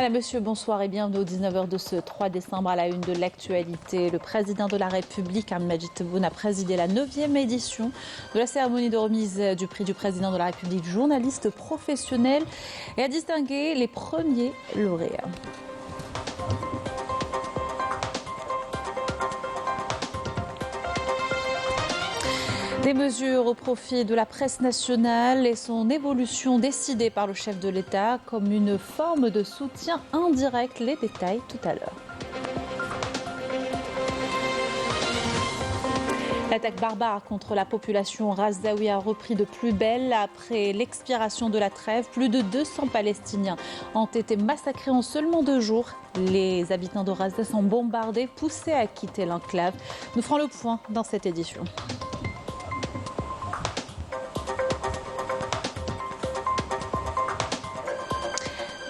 Madame, Monsieur, bonsoir et bienvenue aux 19h de ce 3 décembre à la une de l'actualité. Le président de la République, Ahmed Tebboune, a présidé la 9e édition de la cérémonie de remise du prix du président de la République, journaliste professionnel, et a distingué les premiers lauréats. Des mesures au profit de la presse nationale et son évolution décidée par le chef de l'État comme une forme de soutien indirect. Les détails tout à l'heure. L'attaque barbare contre la population razaoui a repris de plus belle après l'expiration de la trêve. Plus de 200 Palestiniens ont été massacrés en seulement 2 jours. Les habitants de Raza sont bombardés, poussés à quitter l'enclave. Nous ferons le point dans cette édition.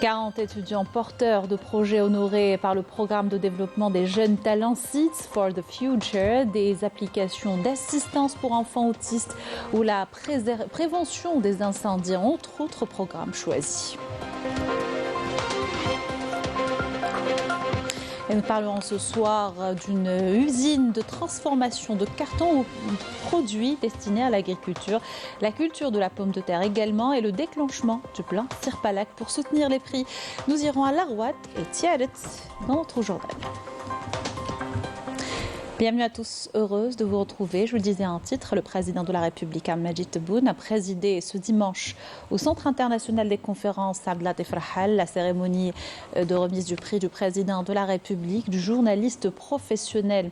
40 étudiants porteurs de projets honorés par le programme de développement des jeunes talents Seeds for the Future, des applications d'assistance pour enfants autistes ou la prévention des incendies, entre autres programmes choisis. Et nous parlerons ce soir d'une usine de transformation de carton aux produits destinés à l'agriculture, la culture de la pomme de terre également et le déclenchement du plan Sirpalak pour soutenir les prix. Nous irons à Larouat et Tiaret dans notre journal. Bienvenue à tous, heureuse de vous retrouver. Je vous le disais en titre, le président de la République, Ahmed Tebboune, a présidé ce dimanche au Centre international des conférences Abdelatif Rahal la cérémonie de remise du prix du président de la République, du journaliste professionnel.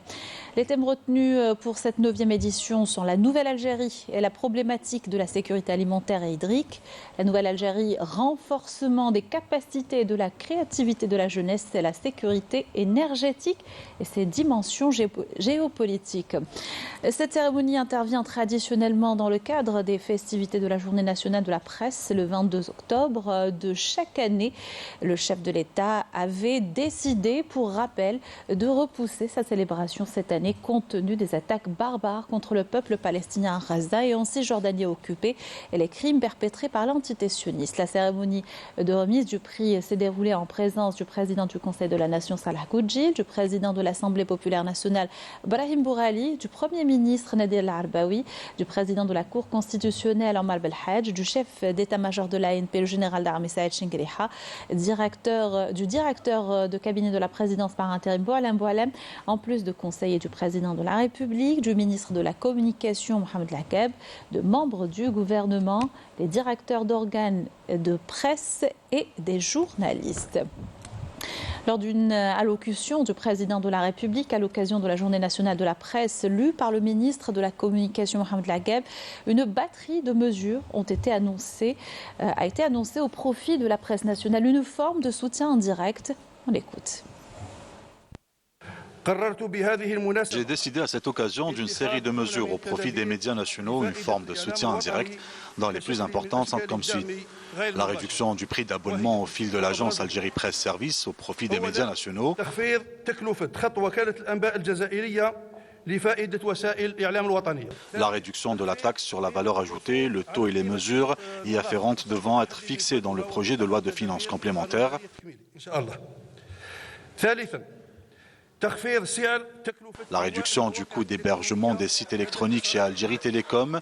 Les thèmes retenus pour cette 9e édition sont la Nouvelle-Algérie et la problématique de la sécurité alimentaire et hydrique. La Nouvelle-Algérie, renforcement des capacités et de la créativité de la jeunesse et la sécurité énergétique et ses dimensions géopolitiques. Cette cérémonie intervient traditionnellement dans le cadre des festivités de la Journée nationale de la presse le 22 octobre de chaque année. Le chef de l'État avait décidé, pour rappel, de repousser sa célébration cette année compte tenu des attaques barbares contre le peuple palestinien à Gaza et en Cisjordanie occupée et les crimes perpétrés par l'entité sioniste. La cérémonie de remise du prix s'est déroulée en présence du président du Conseil de la Nation Salah Goudji, du président de l'Assemblée populaire nationale Brahim Bourali, du Premier ministre Nadir El-Arbaoui, du président de la Cour constitutionnelle Omar Belhadj, du chef d'état-major de l'ANP, le général d'armée Saïd Chengriha, du directeur de cabinet de la présidence par intérim Boualem Boualem, en plus de conseillers du président de la République, du ministre de la Communication Mohamed Lakeb, de membres du gouvernement, des directeurs d'organes de presse et des journalistes. Lors d'une allocution du président de la République à l'occasion de la Journée nationale de la presse lue par le ministre de la Communication Mohamed Lakeb, une batterie de mesures a été annoncée au profit de la presse nationale, une forme de soutien indirect. On l'écoute. J'ai décidé à cette occasion d'une série de mesures au profit des médias nationaux, une forme de soutien indirect dans les plus importantes comme suit. La réduction du prix d'abonnement au fil de l'agence Algérie Presse Service au profit des médias nationaux. La réduction de la taxe sur la valeur ajoutée, le taux et les mesures y afférentes devant être fixés dans le projet de loi de finances complémentaire. La réduction du coût d'hébergement des sites électroniques chez Algérie Télécom,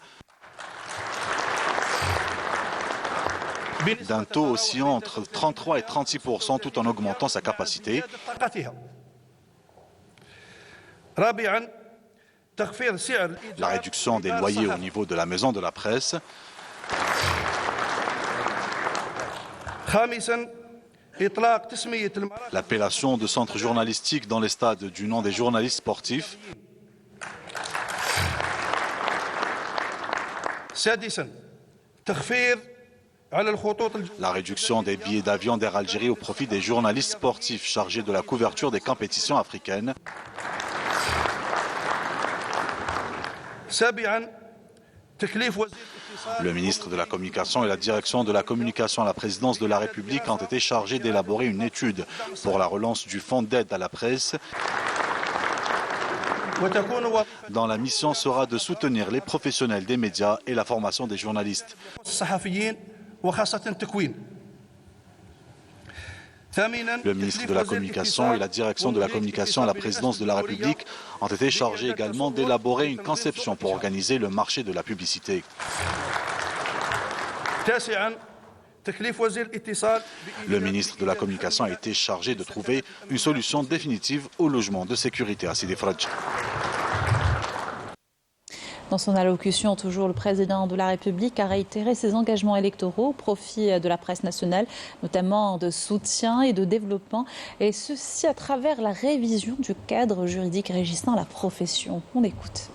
d'un taux oscillant entre 33 et 36% tout en augmentant sa capacité. La réduction des loyers au niveau de la maison de la presse. L'appellation de centre journalistique dans les stades du nom des journalistes sportifs. La réduction des billets d'avion d'Air Algérie au profit des journalistes sportifs chargés de la couverture des compétitions africaines. Le ministre de la Communication et la direction de la communication à la présidence de la République ont été chargés d'élaborer une étude pour la relance du fonds d'aide à la presse, dont la mission sera de soutenir les professionnels des médias et la formation des journalistes. Le ministre de la Communication et la direction de la communication à la présidence de la République ont été chargés également d'élaborer une conception pour organiser le marché de la publicité. Le ministre de la Communication a été chargé de trouver une solution définitive au logement de sécurité à Sidi Fradj. Dans son allocution, toujours, le président de la République a réitéré ses engagements électoraux au profit de la presse nationale, notamment de soutien et de développement, et ceci à travers la révision du cadre juridique régissant la profession. On écoute.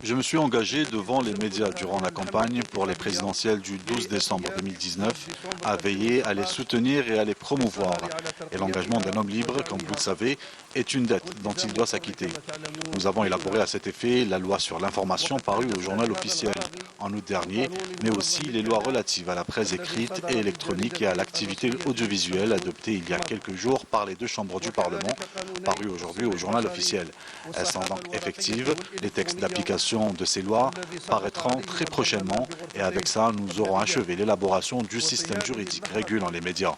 Je me suis engagé devant les médias durant la campagne pour les présidentielles du 12 décembre 2019 à veiller à les soutenir et à les promouvoir. Et l'engagement d'un homme libre, comme vous le savez, est une dette dont il doit s'acquitter. Nous avons élaboré à cet effet la loi sur l'information parue au journal officiel en août dernier, mais aussi les lois relatives à la presse écrite et électronique et à l'activité audiovisuelle adoptées il y a quelques jours par les deux chambres du Parlement, parues aujourd'hui au journal officiel. Elles sont donc effectives. Les textes d'application de ces lois paraîtront très prochainement et avec ça, nous aurons achevé l'élaboration du système juridique régulant les médias.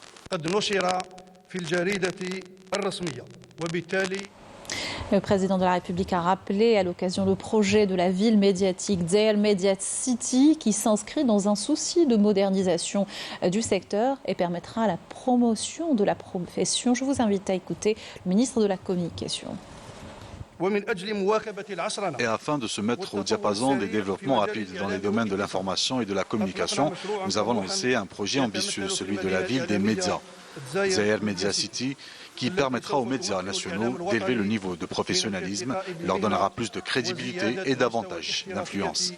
Le président de la République a rappelé à l'occasion le projet de la ville médiatique Dzayel Media City qui s'inscrit dans un souci de modernisation du secteur et permettra la promotion de la profession. Je vous invite à écouter le ministre de la Communication. Et afin de se mettre au diapason des développements rapides dans les domaines de l'information et de la communication, nous avons lancé un projet ambitieux, celui de la ville des médias, Dzayel Media City, qui permettra aux médias nationaux d'élever le niveau de professionnalisme, leur donnera plus de crédibilité et davantage d'influence.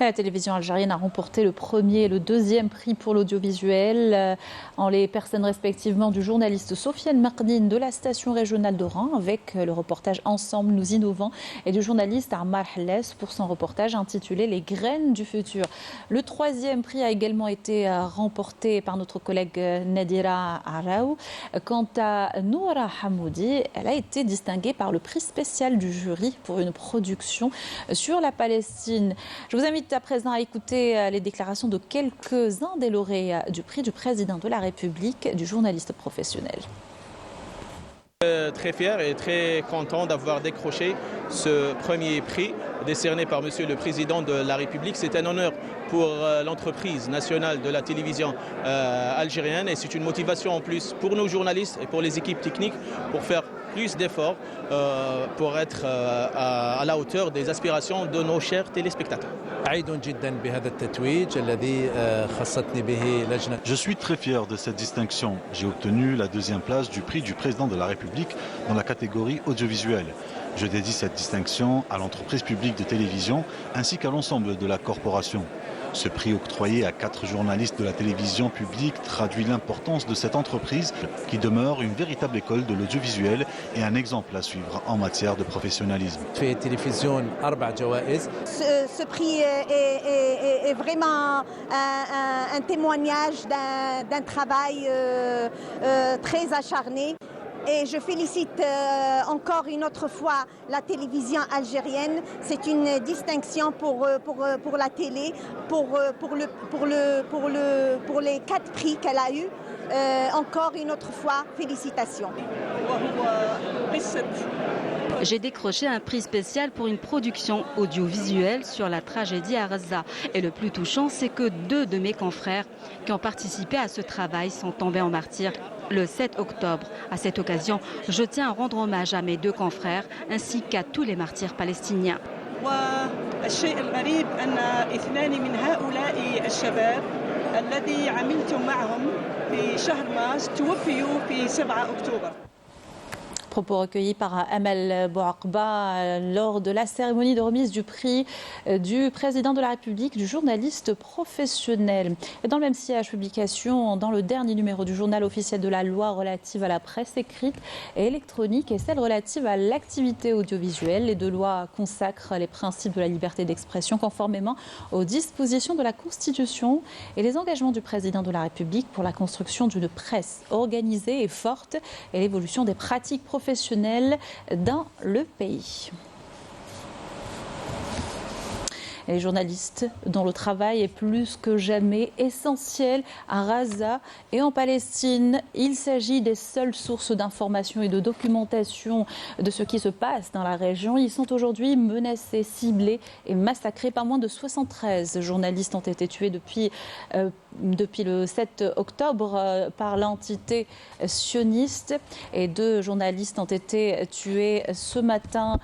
La télévision algérienne a remporté le premier et le deuxième prix pour l'audiovisuel en les personnes respectivement du journaliste Sofiane Mardine de la station régionale d'Oran avec le reportage Ensemble nous innovons et du journaliste Ammar Hallès pour son reportage intitulé Les graines du futur. Le troisième prix a également été remporté par notre collègue Nadira Araou. Quant à Noura Hamoudi, elle a été distinguée par le prix spécial du jury pour une production sur la Palestine. Je vous invite à présent à écouter les déclarations de quelques-uns des lauréats du prix du président de la République du journaliste professionnel. Très fier et très content d'avoir décroché ce premier prix décerné par Monsieur le Président de la République. C'est un honneur pour l'entreprise nationale de la télévision algérienne et c'est une motivation en plus pour nos journalistes et pour les équipes techniques pour faire plus d'efforts pour être à la hauteur des aspirations de nos chers téléspectateurs. Je suis très fier de cette distinction. J'ai obtenu la deuxième place du prix du président de la République dans la catégorie audiovisuelle. Je dédie cette distinction à l'entreprise publique de télévision ainsi qu'à l'ensemble de la corporation. Ce prix octroyé à 4 journalistes de la télévision publique traduit l'importance de cette entreprise qui demeure une véritable école de l'audiovisuel et un exemple à suivre en matière de professionnalisme. Ce prix est vraiment un témoignage d'un travail très acharné. Et je félicite encore une autre fois la télévision algérienne. C'est une distinction pour la télé, pour les 4 prix qu'elle a eus. Encore une autre fois, félicitations. J'ai décroché un prix spécial pour une production audiovisuelle sur la tragédie à Gaza. Et le plus touchant, c'est que 2 de mes confrères qui ont participé à ce travail sont tombés en martyrs le 7 octobre. À cette occasion, je tiens à rendre hommage à mes 2 confrères ainsi qu'à tous les martyrs palestiniens. Propos recueillis par Amel Bouakba lors de la cérémonie de remise du prix du président de la République du journaliste professionnel. Et dans le même sillage, publication dans le dernier numéro du journal officiel de la loi relative à la presse écrite et électronique et celle relative à l'activité audiovisuelle. Les 2 lois consacrent les principes de la liberté d'expression conformément aux dispositions de la Constitution et les engagements du président de la République pour la construction d'une presse organisée et forte et l'évolution des pratiques professionnelles dans le pays. et les journalistes dont le travail est plus que jamais essentiel à Gaza et en Palestine. Il s'agit des seules sources d'information et de documentation de ce qui se passe dans la région. Ils sont aujourd'hui menacés, ciblés et massacrés. Pas moins de 73 journalistes ont été tués depuis le 7 octobre par l'entité sioniste et 2 journalistes ont été tués ce matin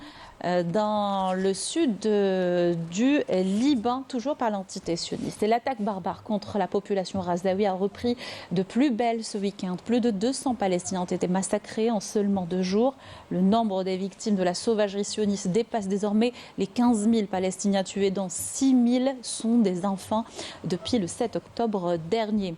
dans le sud du Liban, toujours par l'entité sioniste. Et l'attaque barbare contre la population razaoui a repris de plus belle ce week-end. Plus de 200 Palestiniens ont été massacrés en seulement 2 jours. Le nombre des victimes de la sauvagerie sioniste dépasse désormais les 15 000 Palestiniens tués, dont 6 000 sont des enfants depuis le 7 octobre dernier.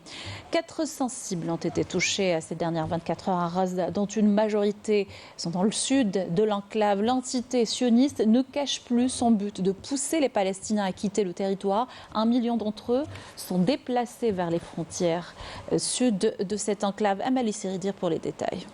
400 cibles ont été touchées ces dernières 24 heures à Gaza, dont une majorité sont dans le sud de l'enclave. L'entité sioniste ne cache plus son but de pousser les Palestiniens à quitter le territoire. 1 million d'entre eux sont déplacés vers les frontières sud de cette enclave. Amalie Siridir pour les détails.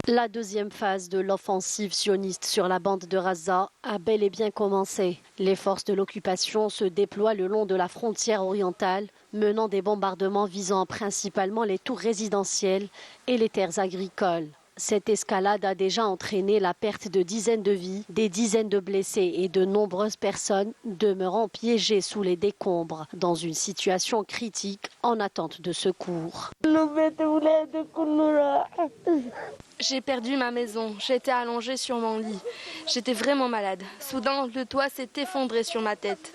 La deuxième phase de l'offensive sioniste sur la bande de Gaza a bel et bien commencé. Les forces de l'occupation se déploient le long de la frontière orientale, menant des bombardements visant principalement les tours résidentielles et les terres agricoles. Cette escalade a déjà entraîné la perte de dizaines de vies, des dizaines de blessés et de nombreuses personnes demeurant piégées sous les décombres, dans une situation critique en attente de secours. J'ai perdu ma maison, j'étais allongée sur mon lit. J'étais vraiment malade. Soudain, le toit s'est effondré sur ma tête.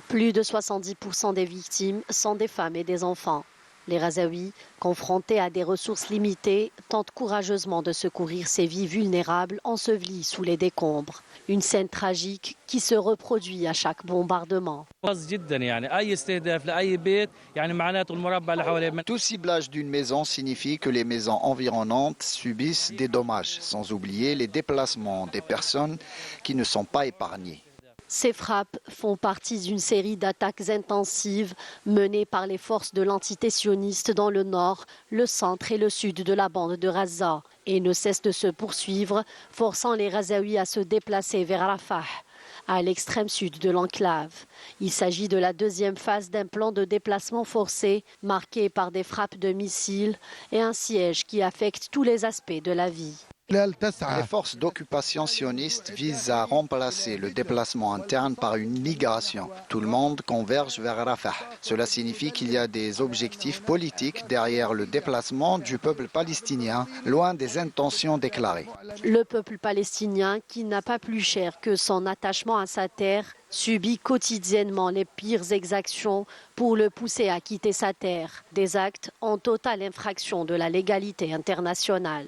Plus de 70% des victimes sont des femmes et des enfants. Les Gazaouis, confrontés à des ressources limitées, tentent courageusement de secourir ces vies vulnérables ensevelies sous les décombres. Une scène tragique qui se reproduit à chaque bombardement. Tout ciblage d'une maison signifie que les maisons environnantes subissent des dommages, sans oublier les déplacements des personnes qui ne sont pas épargnées. Ces frappes font partie d'une série d'attaques intensives menées par les forces de l'entité sioniste dans le nord, le centre et le sud de la bande de Gaza et ne cessent de se poursuivre, forçant les Gazaouis à se déplacer vers Rafah, à l'extrême sud de l'enclave. Il s'agit de la deuxième phase d'un plan de déplacement forcé marqué par des frappes de missiles et un siège qui affecte tous les aspects de la vie. Les forces d'occupation sionistes visent à remplacer le déplacement interne par une migration. Tout le monde converge vers Rafah. Cela signifie qu'il y a des objectifs politiques derrière le déplacement du peuple palestinien, loin des intentions déclarées. Le peuple palestinien, qui n'a pas plus cher que son attachement à sa terre, subit quotidiennement les pires exactions pour le pousser à quitter sa terre. Des actes en totale infraction de la légalité internationale.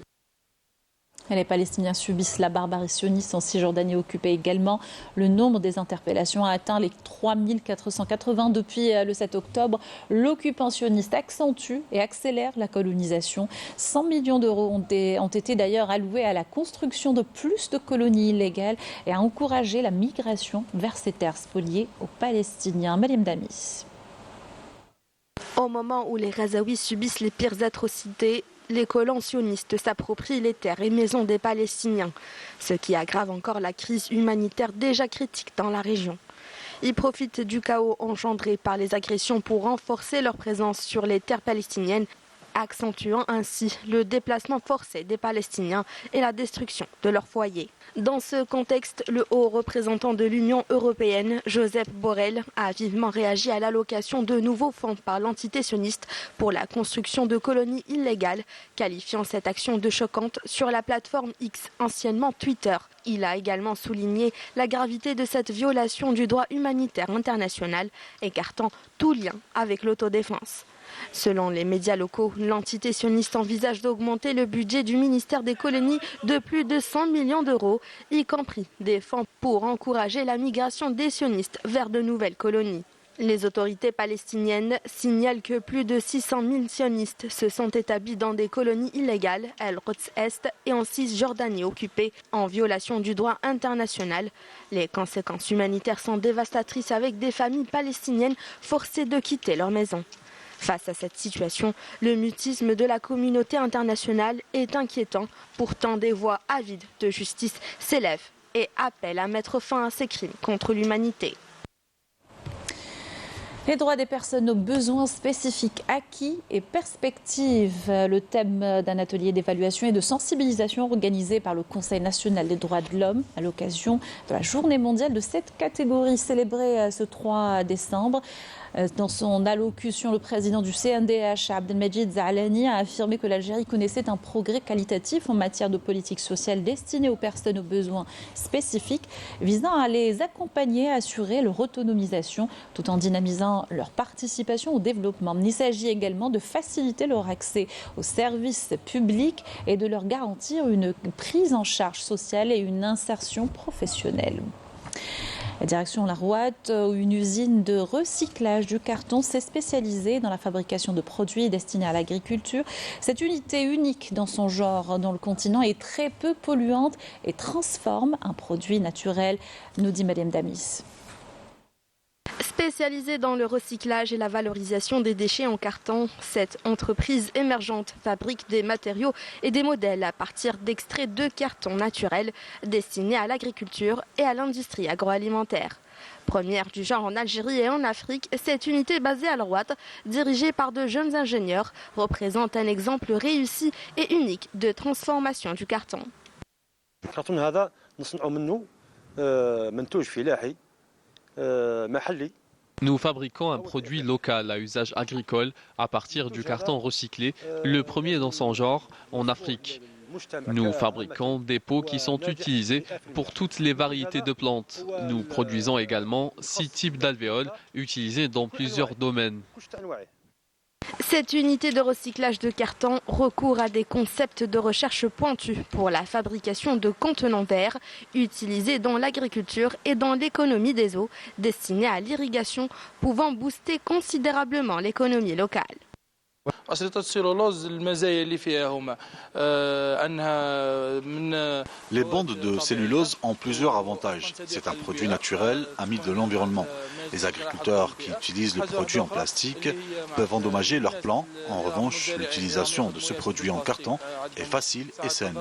Et les Palestiniens subissent la barbarie sioniste en Cisjordanie occupée également. Le nombre des interpellations a atteint les 3480 depuis le 7 octobre. L'occupant sioniste accentue et accélère la colonisation. 100 millions d'euros ont été d'ailleurs alloués à la construction de plus de colonies illégales et à encourager la migration vers ces terres spoliées aux Palestiniens. Mariam Damis. Au moment où les Gazaouis subissent les pires atrocités, les colons sionistes s'approprient les terres et maisons des Palestiniens, ce qui aggrave encore la crise humanitaire déjà critique dans la région. Ils profitent du chaos engendré par les agressions pour renforcer leur présence sur les terres palestiniennes, accentuant ainsi le déplacement forcé des Palestiniens et la destruction de leurs foyers. Dans ce contexte, le haut représentant de l'Union européenne, Josep Borrell, a vivement réagi à l'allocation de nouveaux fonds par l'entité sioniste pour la construction de colonies illégales, qualifiant cette action de choquante sur la plateforme X, anciennement Twitter. Il a également souligné la gravité de cette violation du droit humanitaire international, écartant tout lien avec l'autodéfense. Selon les médias locaux, l'entité sioniste envisage d'augmenter le budget du ministère des colonies de plus de 100 millions d'euros, y compris des fonds pour encourager la migration des sionistes vers de nouvelles colonies. Les autorités palestiniennes signalent que plus de 600 000 sionistes se sont établis dans des colonies illégales, El-Quds Est et en Cisjordanie occupée, en violation du droit international. Les conséquences humanitaires sont dévastatrices avec des familles palestiniennes forcées de quitter leur maison. Face à cette situation, le mutisme de la communauté internationale est inquiétant. Pourtant, des voix avides de justice s'élèvent et appelle à mettre fin à ces crimes contre l'humanité. Les droits des personnes aux besoins spécifiques, acquis et perspectives. Le thème d'un atelier d'évaluation et de sensibilisation organisé par le Conseil national des droits de l'homme à l'occasion de la journée mondiale de cette catégorie célébrée ce 3 décembre. Dans son allocution, le président du CNDH, Abdelmajid Zaalani, a affirmé que l'Algérie connaissait un progrès qualitatif en matière de politique sociale destinée aux personnes aux besoins spécifiques, visant à les accompagner, à assurer leur autonomisation, tout en dynamisant leur participation au développement. Il s'agit également de faciliter leur accès aux services publics et de leur garantir une prise en charge sociale et une insertion professionnelle. La direction Larouate, une usine de recyclage du carton, s'est spécialisée dans la fabrication de produits destinés à l'agriculture. Cette unité unique dans son genre dans le continent est très peu polluante et transforme un produit naturel, nous dit Mariam Damis. Spécialisée dans le recyclage et la valorisation des déchets en carton, cette entreprise émergente fabrique des matériaux et des modèles à partir d'extraits de carton naturel destinés à l'agriculture et à l'industrie agroalimentaire. Première du genre en Algérie et en Afrique, cette unité basée à Larouate, dirigée par de jeunes ingénieurs, représente un exemple réussi et unique de transformation du carton. Nous fabriquons un produit local à usage agricole à partir du carton recyclé, le premier dans son genre en Afrique. Nous fabriquons des pots qui sont utilisés pour toutes les variétés de plantes. Nous produisons également 6 types d'alvéoles utilisés dans plusieurs domaines. Cette unité de recyclage de carton recourt à des concepts de recherche pointus pour la fabrication de contenants verts utilisés dans l'agriculture et dans l'économie des eaux, destinés à l'irrigation, pouvant booster considérablement l'économie locale. Les bandes de cellulose ont plusieurs avantages. C'est un produit naturel, ami de l'environnement. Les agriculteurs qui utilisent le produit en plastique peuvent endommager leurs plants. En revanche, l'utilisation de ce produit en carton est facile et saine.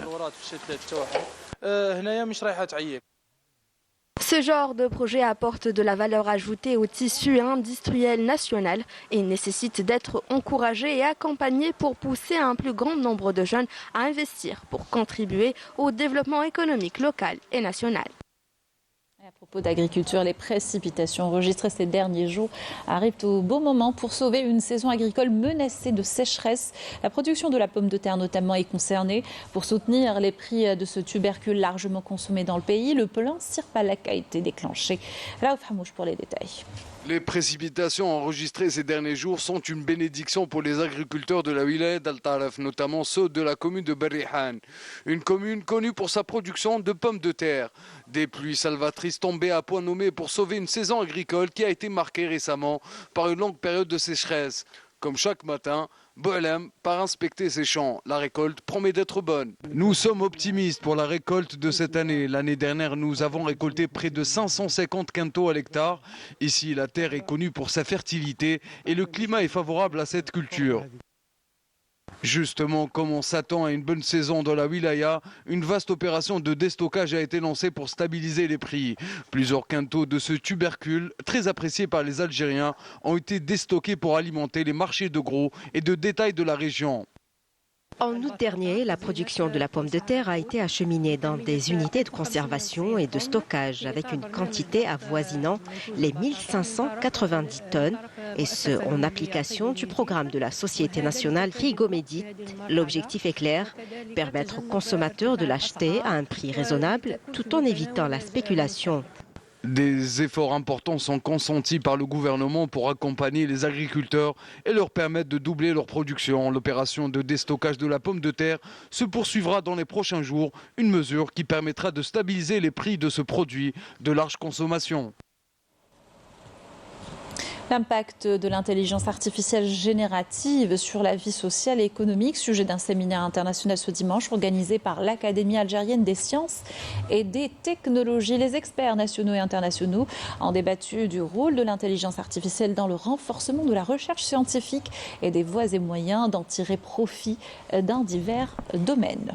Ce genre de projet apporte de la valeur ajoutée au tissu industriel national et nécessite d'être encouragé et accompagné pour pousser un plus grand nombre de jeunes à investir pour contribuer au développement économique local et national. À propos d'agriculture, les précipitations enregistrées ces derniers jours arrivent au bon moment pour sauver une saison agricole menacée de sécheresse. La production de la pomme de terre notamment est concernée. Pour soutenir les prix de ce tubercule largement consommé dans le pays, le plan Sirpalak a été déclenché. Raouf Hamouche pour les détails. Les précipitations enregistrées ces derniers jours sont une bénédiction pour les agriculteurs de la wilaya d'Al Taref, notamment ceux de la commune de Berrihan. Une commune connue pour sa production de pommes de terre. Des pluies salvatrices tombées à point nommé pour sauver une saison agricole qui a été marquée récemment par une longue période de sécheresse. Comme chaque matin, Boelem part inspecter ses champs. La récolte promet d'être bonne. Nous sommes optimistes pour la récolte de cette année. L'année dernière, nous avons récolté près de 550 quintaux à l'hectare. Ici, la terre est connue pour sa fertilité et le climat est favorable à cette culture. Justement, comme on s'attend à une bonne saison dans la wilaya, une vaste opération de déstockage a été lancée pour stabiliser les prix. Plusieurs quintaux de ce tubercule, très apprécié par les Algériens, ont été déstockés pour alimenter les marchés de gros et de détail de la région. En août dernier, la production de la pomme de terre a été acheminée dans des unités de conservation et de stockage avec une quantité avoisinant les 1590 tonnes, et ce en application du programme de la Société nationale Figo-Médite. L'objectif est clair, permettre aux consommateurs de l'acheter à un prix raisonnable tout en évitant la spéculation. Des efforts importants sont consentis par le gouvernement pour accompagner les agriculteurs et leur permettre de doubler leur production. L'opération de déstockage de la pomme de terre se poursuivra dans les prochains jours, une mesure qui permettra de stabiliser les prix de ce produit de large consommation. L'impact de l'intelligence artificielle générative sur la vie sociale et économique, sujet d'un séminaire international ce dimanche organisé par l'Académie algérienne des sciences et des technologies. Les experts nationaux et internationaux ont débattu du rôle de l'intelligence artificielle dans le renforcement de la recherche scientifique et des voies et moyens d'en tirer profit dans divers domaines.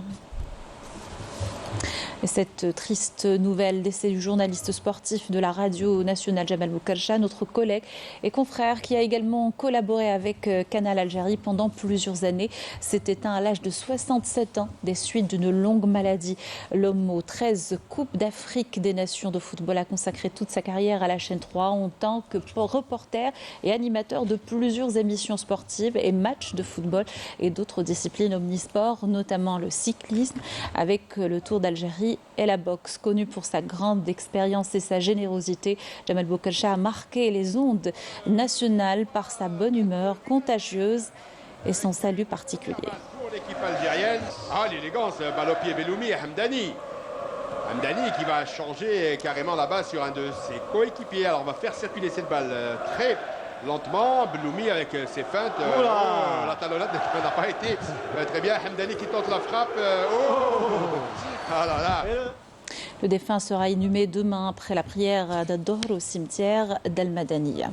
Et cette triste nouvelle, décès du journaliste sportif de la radio nationale Jamal Boukarcha, notre collègue et confrère qui a également collaboré avec Canal Algérie pendant plusieurs années, s'est éteint à l'âge de 67 ans des suites d'une longue maladie. L'homme aux 13 Coupes d'Afrique des Nations de football a consacré toute sa carrière à la chaîne 3 en tant que reporter et animateur de plusieurs émissions sportives et matchs de football et d'autres disciplines omnisports, notamment le cyclisme avec le Tour d'Algérie et la boxe. Connu pour sa grande expérience et sa générosité, Jamal Boukarcha a marqué les ondes nationales par sa bonne humeur contagieuse et son salut particulier. Pour l'équipe algérienne, l'élégance, balle au pied Belloumi et Hamdani. Hamdani qui va changer carrément la balle sur un de ses coéquipiers. Alors on va faire circuler cette balle très lentement. Belloumi avec ses feintes. La talonnade n'a pas été très bien. Hamdani qui tente la frappe. Le défunt sera inhumé demain après la prière d'Ad-Dohr au cimetière d'Al-Madaniya.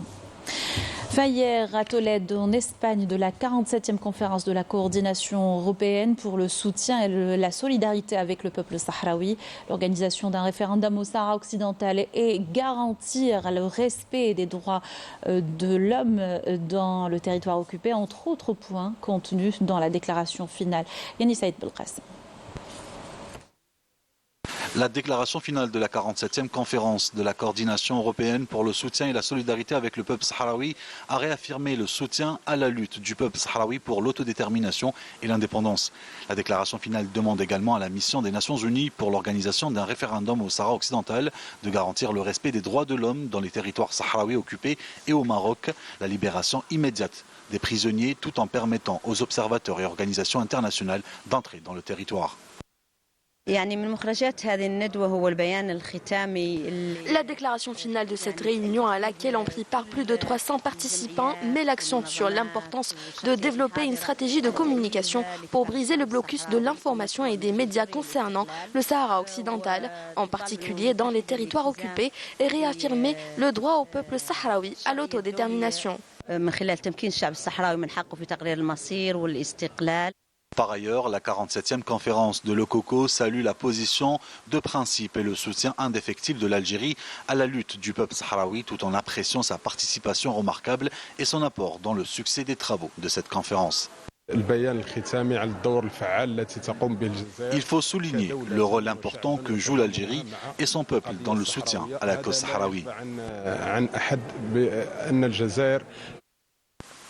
Hier à Tolède, en Espagne, de la 47e conférence de la coordination européenne pour le soutien et la solidarité avec le peuple sahraoui, l'organisation d'un référendum au Sahara occidental et garantir le respect des droits de l'homme dans le territoire occupé, entre autres points contenus dans la déclaration finale. Yannis Saïd Belkacem. La déclaration finale de la 47e conférence de la coordination européenne pour le soutien et la solidarité avec le peuple sahraoui a réaffirmé le soutien à la lutte du peuple sahraoui pour l'autodétermination et l'indépendance. La déclaration finale demande également à la mission des Nations Unies pour l'organisation d'un référendum au Sahara occidental de garantir le respect des droits de l'homme dans les territoires sahraouis occupés et au Maroc, la libération immédiate des prisonniers tout en permettant aux observateurs et organisations internationales d'entrer dans le territoire. La déclaration finale de cette réunion à laquelle ont pris part plus de 300 participants met l'accent sur l'importance de développer une stratégie de communication pour briser le blocus de l'information et des médias concernant le Sahara occidental, en particulier dans les territoires occupés, et réaffirmer le droit au peuple sahraoui à l'autodétermination. Par ailleurs, la 47e conférence de l'OCOCO salue la position de principe et le soutien indéfectible de l'Algérie à la lutte du peuple sahraoui tout en appréciant sa participation remarquable et son apport dans le succès des travaux de cette conférence. Il faut souligner le rôle important que joue l'Algérie et son peuple dans le soutien à la cause sahraoui.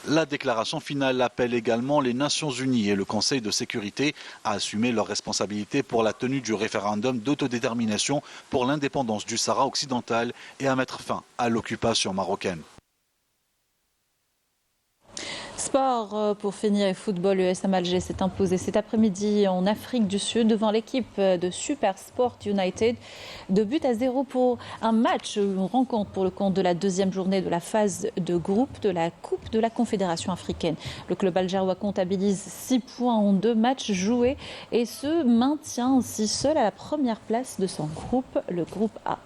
La déclaration finale appelle également les Nations Unies et le Conseil de sécurité à assumer leurs responsabilités pour la tenue du référendum d'autodétermination pour l'indépendance du Sahara occidental et à mettre fin à l'occupation marocaine. Sport, pour finir, et football, le SM Alger s'est imposé cet après-midi en Afrique du Sud devant l'équipe de Super Sport United. 2-0 pour un match, une rencontre pour le compte de la deuxième journée de la phase de groupe de la Coupe de la Confédération africaine. Le club algérois comptabilise 6 points en 2 matchs joués et se maintient ainsi seul à la première place de son groupe, le groupe A.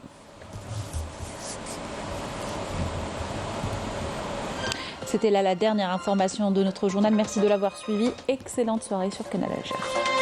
C'était là la dernière information de notre journal. Merci de l'avoir suivi. Excellente soirée sur Canal Algérie.